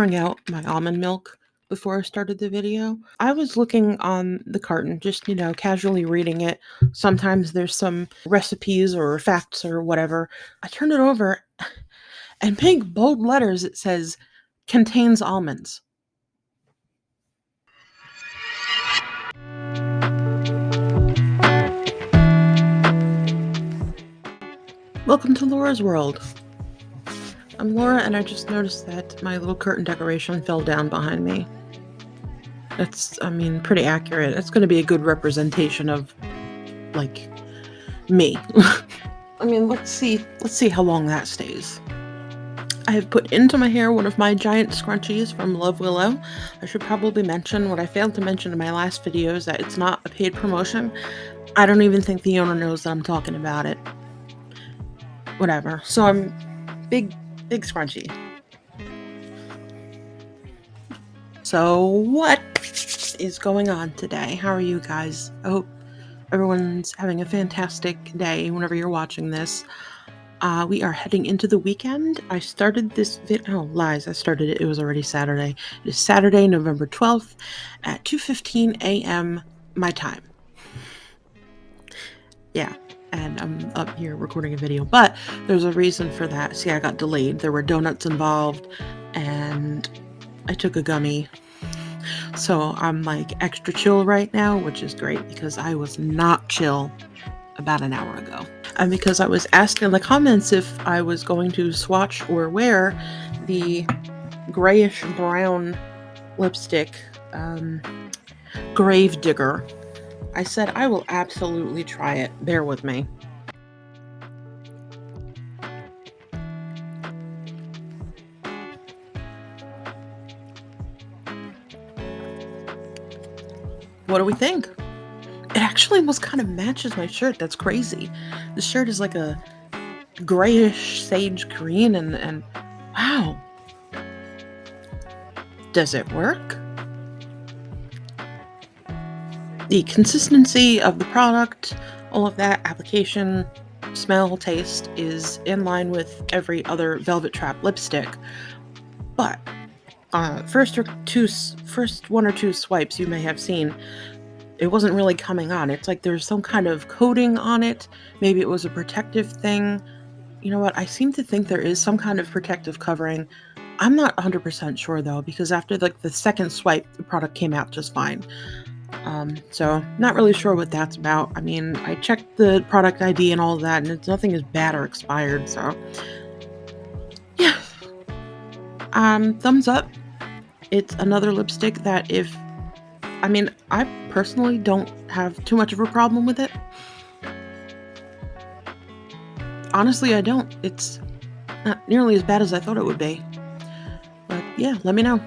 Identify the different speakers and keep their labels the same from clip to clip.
Speaker 1: pouring out my almond milk before I started the video. I was looking on the carton, just, casually reading it. Sometimes there's some recipes or facts or whatever. I turned it over, and big bold letters it says, contains almonds. Welcome to Laura's World. I'm Laura, and I just noticed that my little curtain decoration fell down behind me. That's, pretty accurate. It's going to be a good representation of, me. Let's see how long that stays. I have put into my hair one of my giant scrunchies from Love Willow. I should probably mention what I failed to mention in my last video is that it's not a paid promotion. I don't even think the owner knows that I'm talking about it. Whatever. So I'm big scrunchie. So what is going on today? How are you guys? I hope everyone's having a fantastic day whenever you're watching this. We are heading into the weekend. I started this I started it. It was already Saturday. It is Saturday, November 12th at 2:15 a.m. my time. Yeah, and I'm up here recording a video, but there's a reason for that. See, I got delayed. There were donuts involved, and I took a gummy. So I'm extra chill right now, which is great because I was not chill about an hour ago. And because I was asked in the comments if I was going to swatch or wear the grayish brown lipstick, Grave Digger, I said I will absolutely try it. Bear with me. What do we think? It actually almost kind of matches my shirt. That's crazy. The shirt is like a grayish sage green and wow. Does it work? The consistency of the product, all of that, application, smell, taste is in line with every other Velvet Trap lipstick. But first one or two swipes you may have seen, it wasn't really coming on. It's like there's some kind of coating on it. Maybe it was a protective thing. You know what? I seem to think there is some kind of protective covering. I'm not 100% sure though, because after the second swipe, the product came out just fine. So not really sure what that's about. I checked the product ID and all of that, and nothing is bad or expired. So yeah, thumbs up. It's another lipstick that I personally don't have too much of a problem with it. Honestly, I don't. It's not nearly as bad as I thought it would be. But yeah, let me know.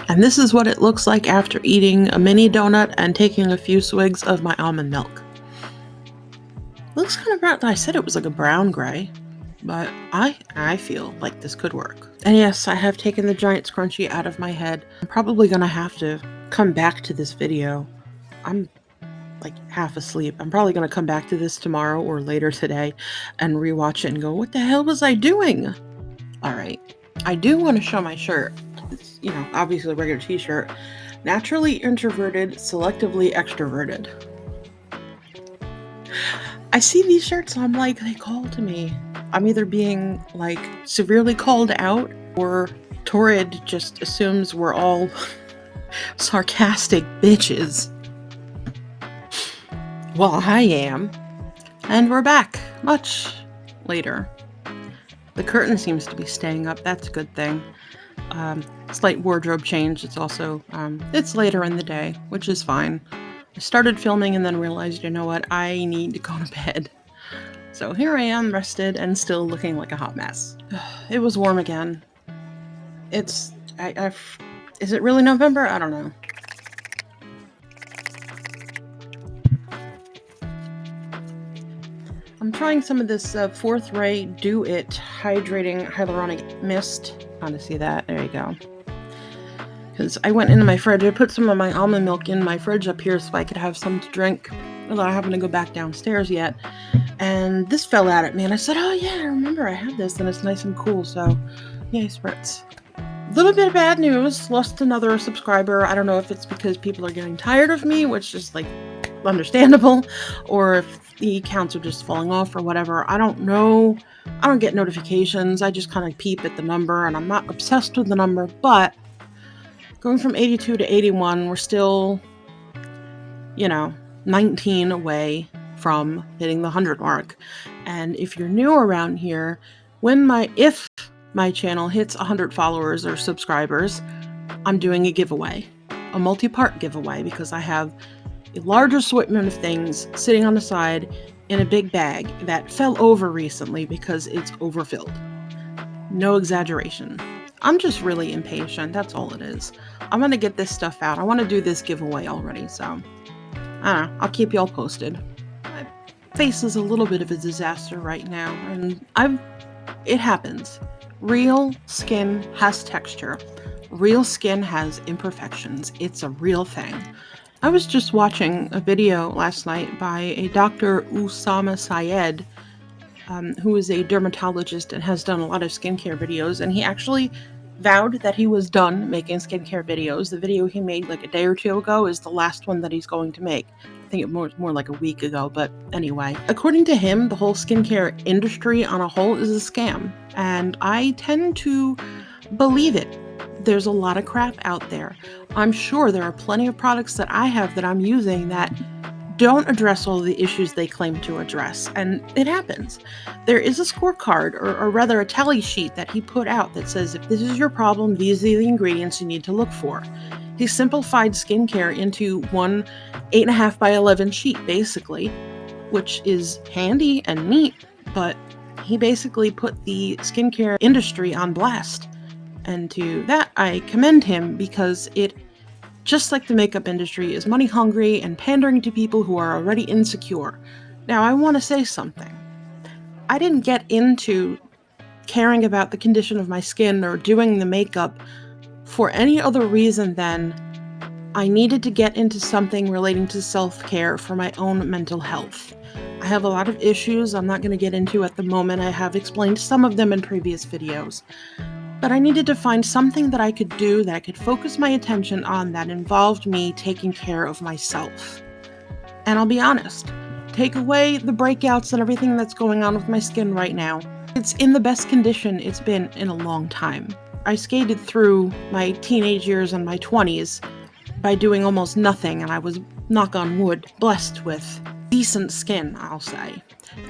Speaker 1: And this is what it looks like after eating a mini donut and taking a few swigs of my almond milk. Looks kind of brown. I said it was like a brown gray, but I feel like this could work. And yes, I have taken the giant scrunchie out of my head. I'm probably gonna have to come back to this video. I'm half asleep. I'm probably gonna come back to this tomorrow or later today and rewatch it and go, what the hell was I doing? All right, I do want to show my shirt. It's, obviously a regular t-shirt. Naturally introverted, selectively extroverted. I see these shirts, I'm like, they call to me. I'm either being severely called out, or Torrid just assumes we're all sarcastic bitches. Well, I am. And we're back much later. The curtain seems to be staying up. That's a good thing. Slight wardrobe change. It's also, it's later in the day, which is fine. I started filming and then realized, you know what, I need to go to bed. So here I am, rested and still looking like a hot mess. It was warm again. Is it really November? I don't know. I'm trying some of this Fourth Ray Do It Hydrating Hyaluronic Mist. Want to see that? There you go. Because I went into my fridge. I put some of my almond milk in my fridge up here so I could have some to drink without having to go back downstairs yet. And this fell out at me, and I said, oh yeah, I remember I had this, and it's nice and cool, so yay, spritz. Little bit of bad news. Lost another subscriber. I don't know if it's because people are getting tired of me, which is like understandable, or if the accounts are just falling off or whatever. I don't know. I don't get notifications. I just kind of peep at the number, and I'm not obsessed with the number, but going from 82 to 81, we're still, 19 away from hitting the 100 mark. And if you're new around here, if my channel hits 100 followers or subscribers, I'm doing a giveaway, a multi-part giveaway, because I have a large assortment of things sitting on the side in a big bag that fell over recently because it's overfilled. No exaggeration. I'm just really impatient. That's all it is. I'm going to get this stuff out. I want to do this giveaway already, so I don't know. I'll keep y'all posted. My face is a little bit of a disaster right now, and it happens. Real skin has texture. Real skin has imperfections. It's a real thing. I was just watching a video last night by a Dr. Usama Syed, who is a dermatologist and has done a lot of skincare videos, and he actually vowed that he was done making skincare videos. The video he made like a day or two ago is the last one that he's going to make. I think it was more like a week ago, but anyway. According to him, the whole skincare industry on a whole is a scam, and I tend to believe it. There's a lot of crap out there. I'm sure there are plenty of products that I have that I'm using that don't address all the issues they claim to address, and it happens. There is a scorecard, or rather a tally sheet that he put out that says if this is your problem, these are the ingredients you need to look for. He simplified skincare into one 8.5 by 11 sheet, basically, which is handy and neat, but he basically put the skincare industry on blast. And to that, I commend him, because it, just like the makeup industry, is money hungry and pandering to people who are already insecure. Now, I want to say something. I didn't get into caring about the condition of my skin or doing the makeup for any other reason than I needed to get into something relating to self-care for my own mental health. I have a lot of issues I'm not going to get into at the moment. I have explained some of them in previous videos. But I needed to find something that I could do, that I could focus my attention on, that involved me taking care of myself. And I'll be honest, take away the breakouts and everything that's going on with my skin right now, it's in the best condition it's been in a long time. I skated through my teenage years and my 20s by doing almost nothing, and I was, knock on wood, blessed with decent skin, I'll say.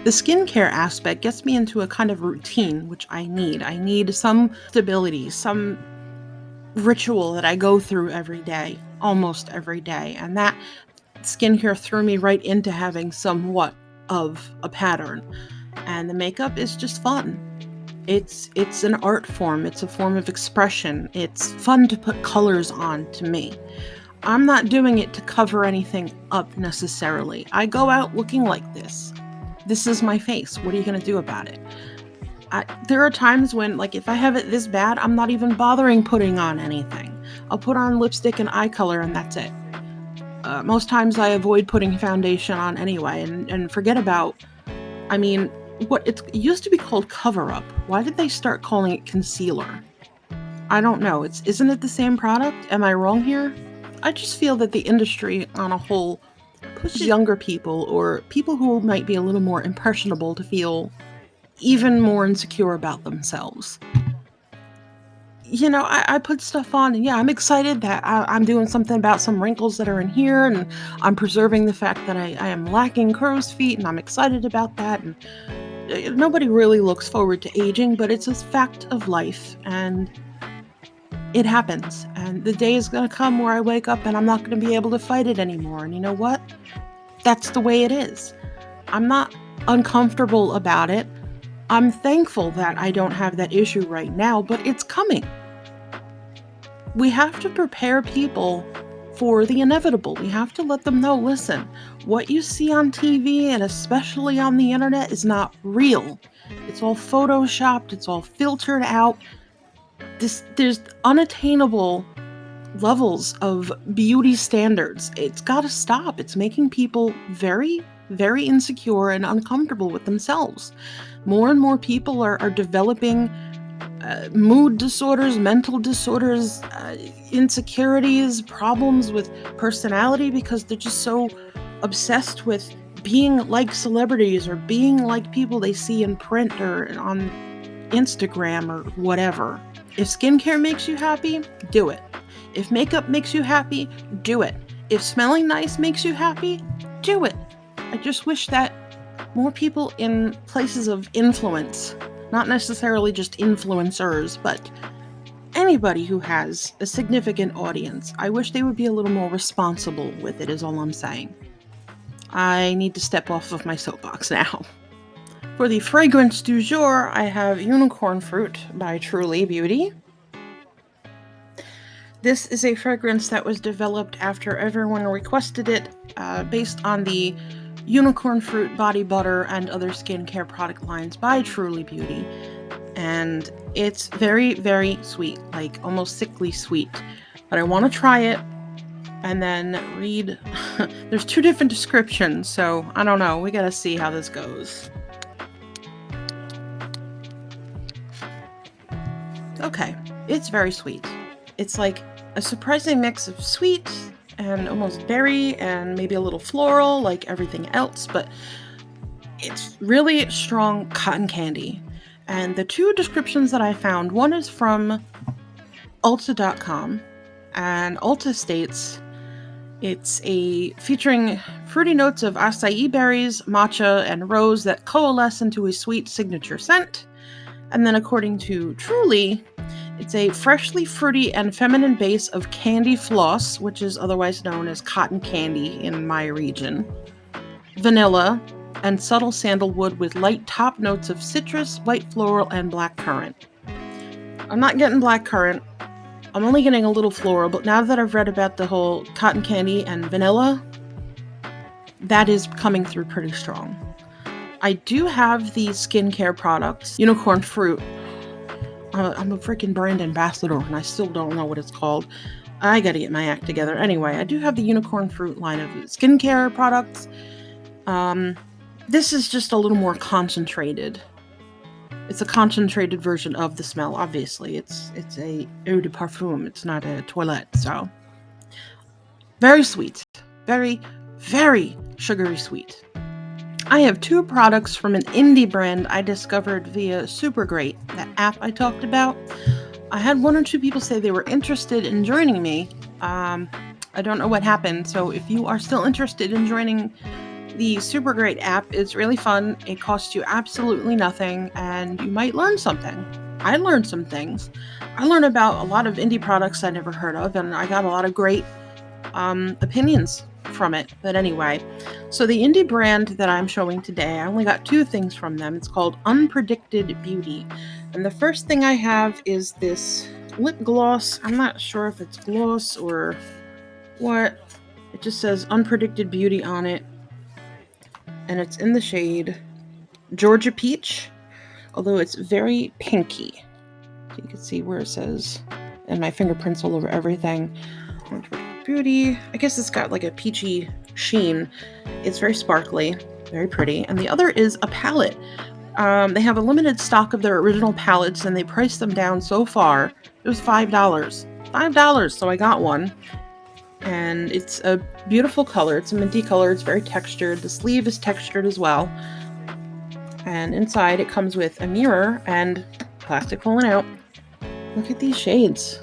Speaker 1: The skincare aspect gets me into a kind of routine, which I need. I need some stability, some ritual that I go through every day, almost every day. And that skincare threw me right into having somewhat of a pattern. And the makeup is just fun. It's an art form. It's a form of expression. It's fun to put colors on, to me. I'm not doing it to cover anything up necessarily. I go out looking like this. This is my face. What are you going to do about it? There are times when, like, if I have it this bad, I'm not even bothering putting on anything. I'll put on lipstick and eye color, and that's it. Most times I avoid putting foundation on anyway, and forget about, what it used to be called cover-up. Why did they start calling it concealer? I don't know. Isn't it the same product? Am I wrong here? I just feel that the industry on a whole pushes younger people, or people who might be a little more impressionable, to feel even more insecure about themselves. I put stuff on, and yeah, I'm excited that I'm doing something about some wrinkles that are in here, and I'm preserving the fact that I am lacking crow's feet, and I'm excited about that. And nobody really looks forward to aging, but it's a fact of life, and it happens. And the day is going to come where I wake up and I'm not going to be able to fight it anymore. And you know what? That's the way it is. I'm not uncomfortable about it. I'm thankful that I don't have that issue right now, but it's coming. We have to prepare people for the inevitable. We have to let them know, listen, what you see on TV and especially on the internet is not real. It's all photoshopped. It's all filtered out. There's unattainable levels of beauty standards. It's got to stop. It's making people very, very insecure and uncomfortable with themselves. More and more people are developing mood disorders, mental disorders, insecurities, problems with personality because they're just so obsessed with being like celebrities or being like people they see in print or on Instagram or whatever. If skincare makes you happy, do it. If makeup makes you happy, do it. If smelling nice makes you happy, do it. I just wish that more people in places of influence, not necessarily just influencers, but anybody who has a significant audience, I wish they would be a little more responsible with it, is all I'm saying. I need to step off of my soapbox now. For the fragrance du jour, I have Unicorn Fruit by Truly Beauty. This is a fragrance that was developed after everyone requested it, based on the Unicorn Fruit body butter and other skincare product lines by Truly Beauty. And it's very, very sweet, like almost sickly sweet. But I want to try it and then read. There's 2 different descriptions, so I don't know. We gotta see how this goes. Okay, it's very sweet. It's like a surprising mix of sweet and almost berry and maybe a little floral like everything else, but it's really strong cotton candy. And the 2 descriptions that I found, one is from Ulta.com, and Ulta states it's featuring fruity notes of acai berries, matcha, and rose that coalesce into a sweet signature scent. And then according to Truly, it's a freshly fruity and feminine base of candy floss, which is otherwise known as cotton candy in my region, vanilla, and subtle sandalwood with light top notes of citrus, white floral, and black currant. I'm not getting black currant. I'm only getting a little floral, but now that I've read about the whole cotton candy and vanilla, that is coming through pretty strong. I do have the skincare products, Unicorn Fruit. I'm a freaking brand ambassador and I still don't know what it's called. I gotta get my act together. Anyway, I do have the Unicorn Fruit line of skincare products. This is just a little more concentrated. It's a concentrated version of the smell, obviously. It's a eau de parfum. It's not a toilette, so. Very sweet. Very, very sugary sweet. I have 2 products from an indie brand I discovered via Supergreat, that app I talked about. I had 1 or 2 people say they were interested in joining me. I don't know what happened, so if you are still interested in joining the Supergreat app, it's really fun. It costs you absolutely nothing, and you might learn something. I learned some things. I learned about a lot of indie products I never heard of, and I got a lot of great opinions from it. But anyway, so the indie brand that I'm showing today, I only got 2 things from them. It's called Unpredicted Beauty. And the first thing I have is this lip gloss. I'm not sure if it's gloss or what. It just says Unpredicted Beauty on it. And it's in the shade Georgia Peach, although it's very pinky. So you can see where it says, and my fingerprints all over everything. Beauty. I guess it's got like a peachy sheen. It's very sparkly, very pretty. And the other is a palette. They have a limited stock of their original palettes, and they priced them down so far. It was $5. $5, so I got one. And it's a beautiful color. It's a minty color. It's very textured. The sleeve is textured as well. And inside it comes with a mirror and plastic falling out. Look at these shades.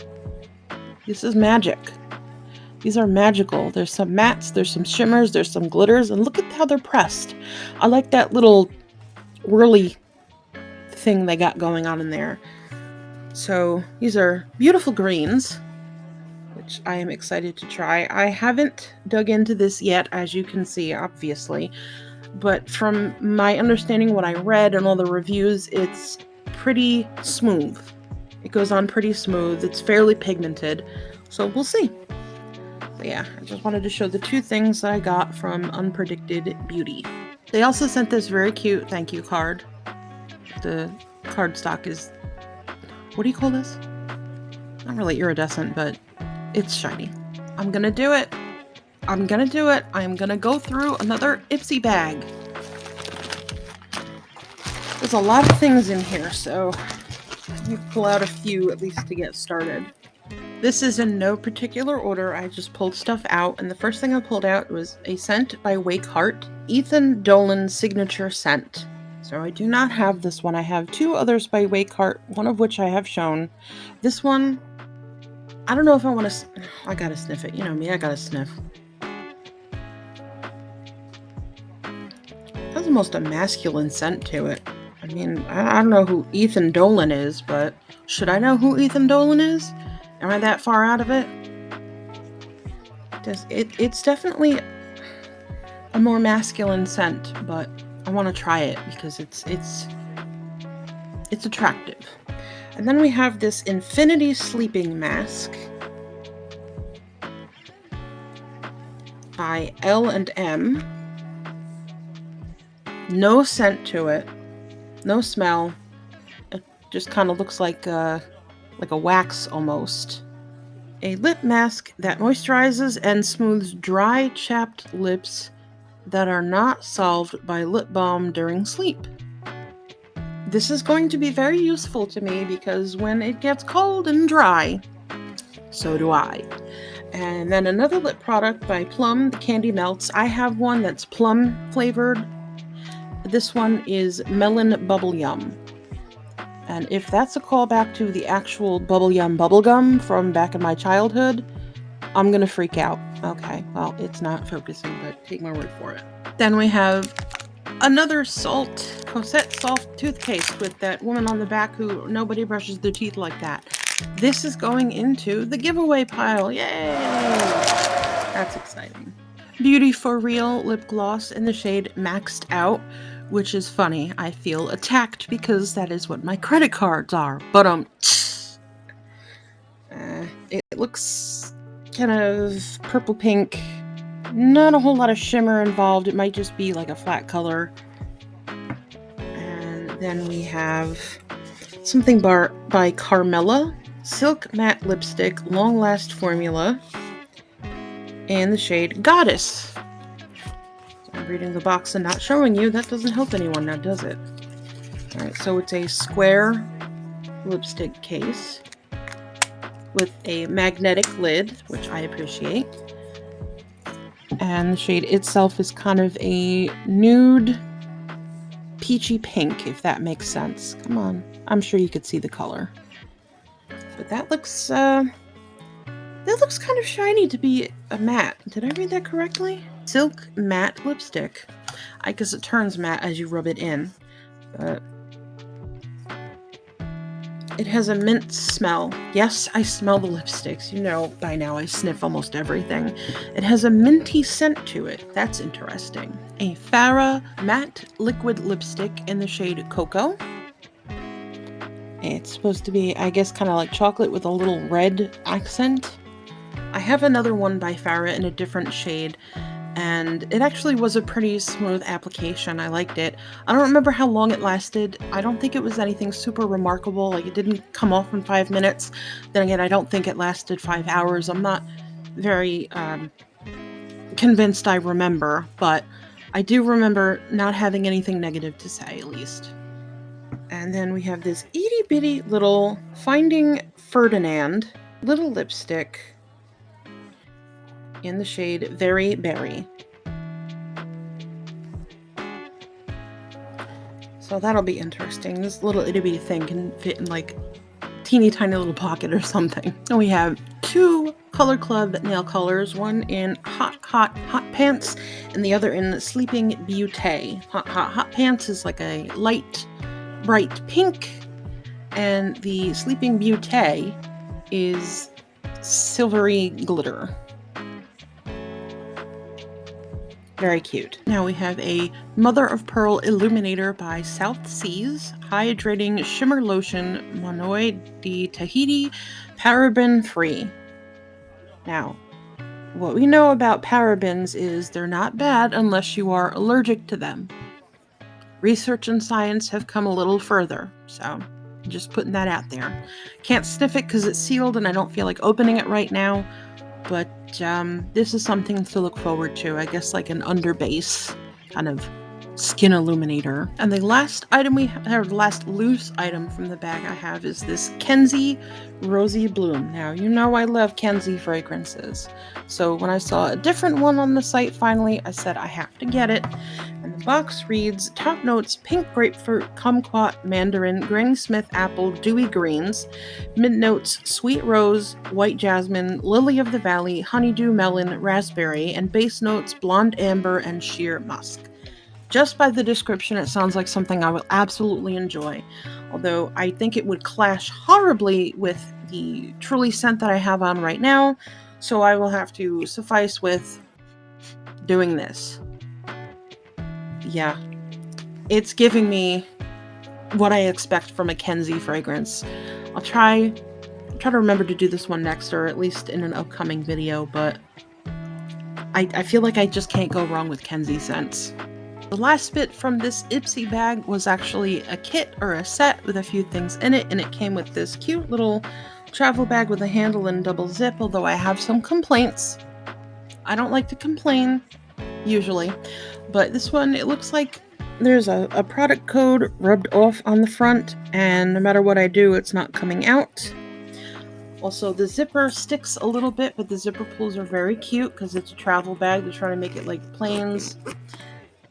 Speaker 1: This is magic. These are magical. There's some mattes, there's some shimmers, there's some glitters, and look at how they're pressed. I like that little whirly thing they got going on in there. So these are beautiful greens, which I am excited to try. I haven't dug into this yet, as you can see, obviously. But from my understanding, what I read and all the reviews, it's pretty smooth. It goes on pretty smooth. It's fairly pigmented. So we'll see. But yeah, I just wanted to show the 2 things that I got from Unpredicted Beauty. They also sent this very cute thank you card. The cardstock is, what do you call this? Not really iridescent, but it's shiny. I'm gonna do it. I'm gonna do it. I'm gonna go through another IPSY bag. There's a lot of things in here, so Let me pull out a few at least to get started. This is in no particular order. I just pulled stuff out, and the first thing I pulled out was a scent by Wake Heart, Ethan Dolan signature scent. So I do not have this one. I have two others by Wake Heart, one of which I have shown. This one, I don't know if I want to. I gotta sniff it. You know me, I gotta sniff. It has almost a masculine scent to it. I mean, I don't know who Ethan Dolan is, but should I know who Ethan Dolan is? Am I that far out of it? It's definitely a more masculine scent, but I want to try it because it's attractive. And then we have this Infinity Sleeping Mask by L&M. No scent to it, no smell. It just kind of looks like a wax almost. A lip mask that moisturizes and smooths dry, chapped lips that are not solved by lip balm during sleep. This is going to be very useful to me because when it gets cold and dry, so do I. And then another lip product by Plum, the Candy Melts. I have one that's plum flavored. This one is Melon Bubble Yum. And if that's a callback to the actual Bubble Yum bubblegum from back in my childhood, I'm gonna freak out. Okay, well, it's not focusing, but take my word for it. Then we have another Cosette Salt toothpaste with that woman on the back who nobody brushes their teeth like that. This is going into the giveaway pile. Yay! That's exciting. Beauty for Real lip gloss in the shade Maxed Out, which is funny. I feel attacked because that is what my credit cards are. But it looks kind of purple pink. Not a whole lot of shimmer involved. It might just be like a flat color. And then we have something by Carmella, Silk Matte Lipstick, Long Last Formula, and the shade Goddess. So I'm reading the box and not showing you. That doesn't help anyone now, does it? Alright, so it's a square lipstick case with a magnetic lid, which I appreciate. And the shade itself is kind of a nude peachy pink, if that makes sense. Come on. I'm sure you could see the color. But that looks kind of shiny to be a matte. Did I read that correctly? Silk Matte Lipstick. I guess it turns matte as you rub it in. But it has a mint smell. Yes, I smell the lipsticks. You know, by now I sniff almost everything. It has a minty scent to it. That's interesting. A Farrah Matte Liquid Lipstick in the shade Cocoa. It's supposed to be, I guess, kind of like chocolate with a little red accent. I have another one by Farrah in a different shade, and it actually was a pretty smooth application. I liked it. I don't remember how long it lasted. I don't think it was anything super remarkable. Like, it didn't come off in 5 minutes. Then again, I don't think it lasted 5 hours. I'm not very convinced I remember, but I do remember not having anything negative to say, at least. And then we have this itty bitty little Finding Ferdinand little lipstick in the shade Very Berry. So that'll be interesting. This little itty bitty thing can fit in like teeny tiny little pocket or something. And we have two Color Club nail colors, one in Hot Pants and the other in Sleeping Beauty. Hot Pants is like a light bright pink, and the Sleeping Beauty is silvery glitter. Very cute. Now we have a Mother of Pearl Illuminator by South Seas Hydrating Shimmer Lotion Monoi de Tahiti, paraben free. Now, what we know about parabens is they're not bad unless you are allergic to them. Research and science have come a little further, so just putting that out there. Can't sniff it because it's sealed and I don't feel like opening it right now, but this is something to look forward to. I guess like an underbase kind of skin illuminator. And the last item the last loose item from the bag I have is this Kenzie Rosy Bloom. Now, you know I love Kenzie fragrances. So when I saw a different one on the site finally, I said I have to get it. And the box reads, top notes, pink grapefruit, kumquat, mandarin, Granny Smith apple, dewy greens. Mid notes, sweet rose, white jasmine, lily of the valley, honeydew melon, raspberry, and base notes, blonde amber, and sheer musk. Just by the description, it sounds like something I will absolutely enjoy, although I think it would clash horribly with the Truly scent that I have on right now, so I will have to suffice with doing this. Yeah, it's giving me what I expect from a Kenzie fragrance. I'll try to remember to do this one next, or at least in an upcoming video, but I feel like I just can't go wrong with Kenzie scents. The last bit from this IPSY bag was actually a kit or a set with a few things in it, and it came with this cute little travel bag with a handle and double zip, although I have some complaints. I don't like to complain, usually, but this one, it looks like there's a product code rubbed off on the front, and no matter what I do, it's not coming out. Also, the zipper sticks a little bit, but the zipper pulls are very cute because it's a travel bag. They're trying to make it like planes.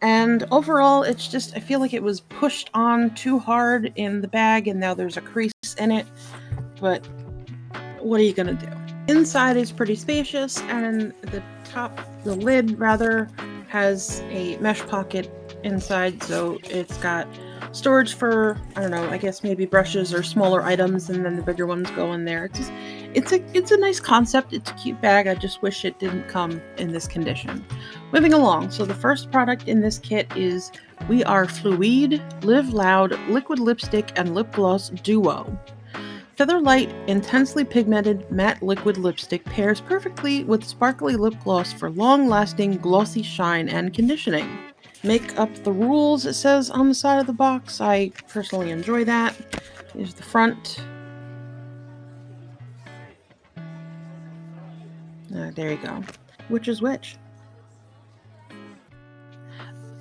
Speaker 1: And overall, it's just, I feel like it was pushed on too hard in the bag, and now there's a crease in it. But what are you gonna do? Inside is pretty spacious, and the lid rather, has a mesh pocket inside, so it's got storage for, I don't know, I guess maybe brushes or smaller items, and then the bigger ones go in there. It's a nice concept. It's a cute bag. I just wish it didn't come in this condition. Moving along, so the first product in this kit is We Are Fluide Live Loud Liquid Lipstick and Lip Gloss Duo. Feather Light Intensely Pigmented Matte Liquid Lipstick pairs perfectly with sparkly lip gloss for long-lasting glossy shine and conditioning. Make up the rules, it says on the side of the box. I personally enjoy that. Here's the front. There you go. Which is which?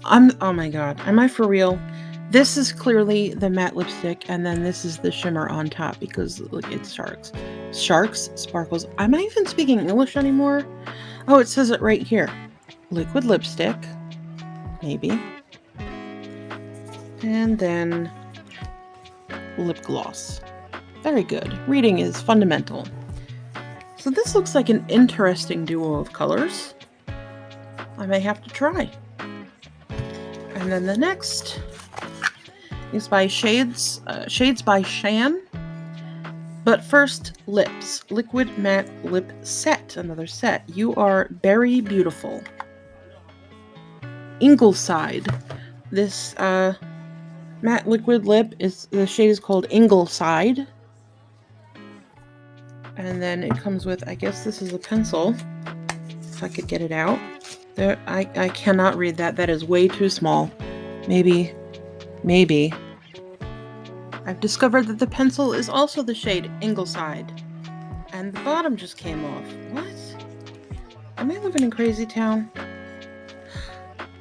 Speaker 1: Oh my god, am I for real? This is clearly the matte lipstick, and then this is the shimmer on top because look, it's sharks. Sharks, sparkles. Am I even speaking English anymore? Oh, it says it right here. Liquid lipstick, maybe. And then lip gloss. Very good. Reading is fundamental. So this looks like an interesting duo of colors. I may have to try. And then the next is by Shades by Shan. But first, lips. Liquid Matte Lip Set. Another set. You Are Berry Beautiful. Ingleside. This matte liquid lip the shade is called Ingleside. And then it comes with, I guess this is a pencil. If I could get it out. There, I cannot read that. That is way too small. Maybe. I've discovered that the pencil is also the shade Ingleside. And the bottom just came off. What? Am I living in Crazy Town?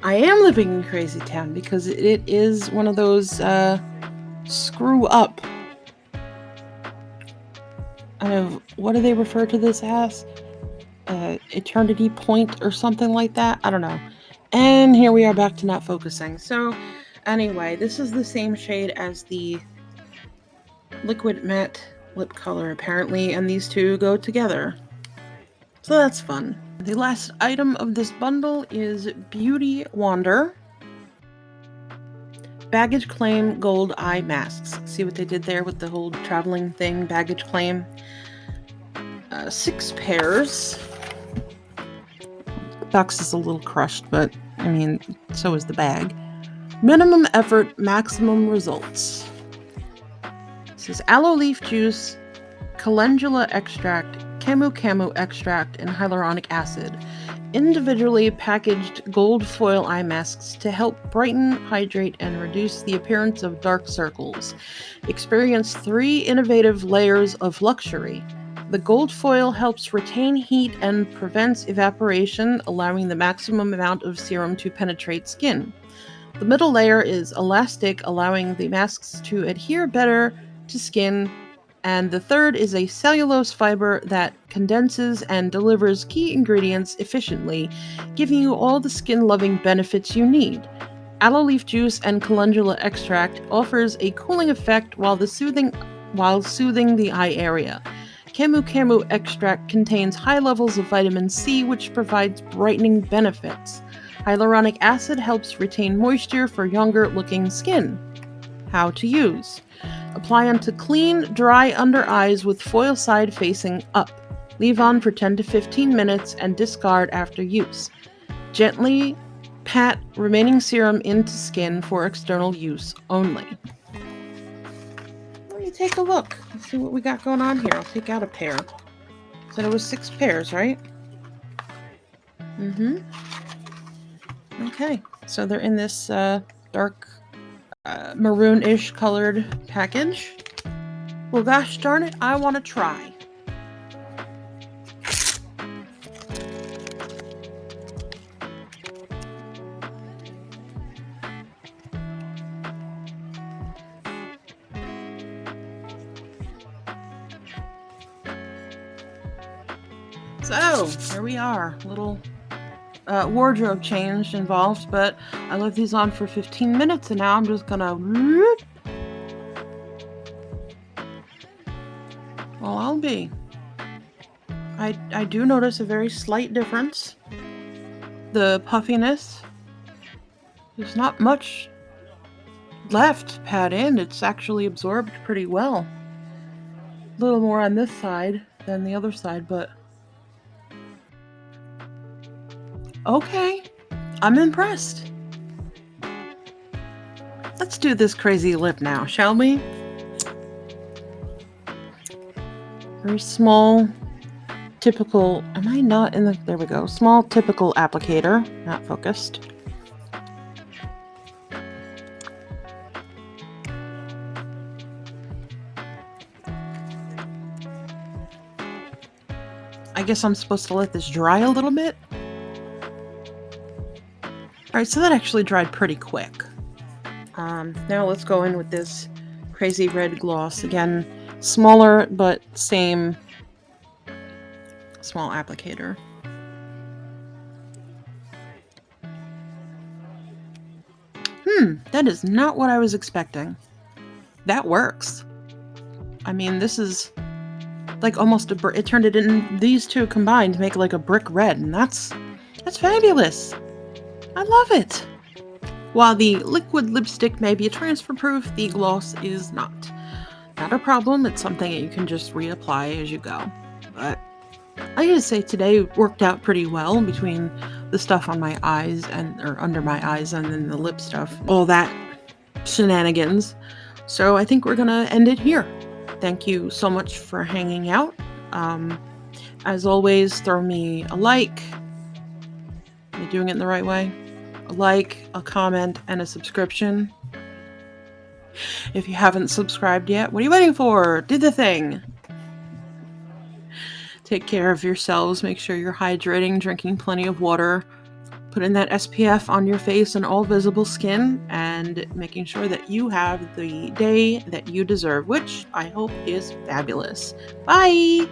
Speaker 1: I am living in Crazy Town because it is one of those screw up. What do they refer to this as? Eternity point or something like that? I don't know. And here we are back to not focusing. So anyway, this is the same shade as the liquid matte lip color apparently, and these two go together. So that's fun. The last item of this bundle is Beauty Wander Baggage Claim Gold Eye Masks. See what they did there with the whole traveling thing, baggage claim. 6 pairs. The box is a little crushed, but I mean, so is the bag. Minimum effort, maximum results. This is aloe leaf juice, calendula extract, camu extract, and hyaluronic acid. Individually packaged gold foil eye masks to help brighten, hydrate, and reduce the appearance of dark circles. Experience 3 innovative layers of luxury. The gold foil helps retain heat and prevents evaporation, allowing the maximum amount of serum to penetrate skin. The middle layer is elastic, allowing the masks to adhere better to skin, and the third is a cellulose fiber that condenses and delivers key ingredients efficiently, giving you all the skin-loving benefits you need. Aloe leaf juice and calendula extract offers a cooling effect while soothing the eye area. Camu camu extract contains high levels of vitamin C, which provides brightening benefits. Hyaluronic acid helps retain moisture for younger looking skin. How to use: apply onto clean, dry under eyes with foil side facing up. Leave on for 10 to 15 minutes and discard after use. Gently pat remaining serum into skin for external use only. Let me take a look. Let's see what we got going on here. I'll take out a pair. Said it was 6 pairs, right? Okay, so they're in this dark maroon-ish colored package. Well, gosh darn it, I want to try. So, here we are. Little wardrobe change involved, but I left these on for 15 minutes and now I'm just gonna... Well, I'll be. I do notice a very slight difference. The puffiness. There's not much left to pat in. It's actually absorbed pretty well. A little more on this side than the other side, but... Okay, I'm impressed. Let's do this crazy lip now, shall we? Very small, typical... Am I not in the... There we go. Small, typical applicator. Not focused. I guess I'm supposed to let this dry a little bit. Alright, so that actually dried pretty quick. Now let's go in with this crazy red gloss. Again, smaller, but same small applicator. That is not what I was expecting. That works. I mean, this is like almost a brick. It turned it in, these two combined to make like a brick red, and that's fabulous. I love it. While the liquid lipstick may be transfer proof, the gloss is not. Not a problem. It's something that you can just reapply as you go. But I gotta say, today worked out pretty well between the stuff on my eyes or under my eyes and then the lip stuff. All that shenanigans. So I think we're gonna end it here. Thank you so much for hanging out. As always, throw me a like. Am I doing it in the right way? A like, a comment, and a subscription. If you haven't subscribed yet, what are you waiting for? Do the thing. Take care of yourselves. Make sure you're hydrating, drinking plenty of water, putting that SPF on your face and all visible skin, and making sure that you have the day that you deserve, which I hope is fabulous. Bye!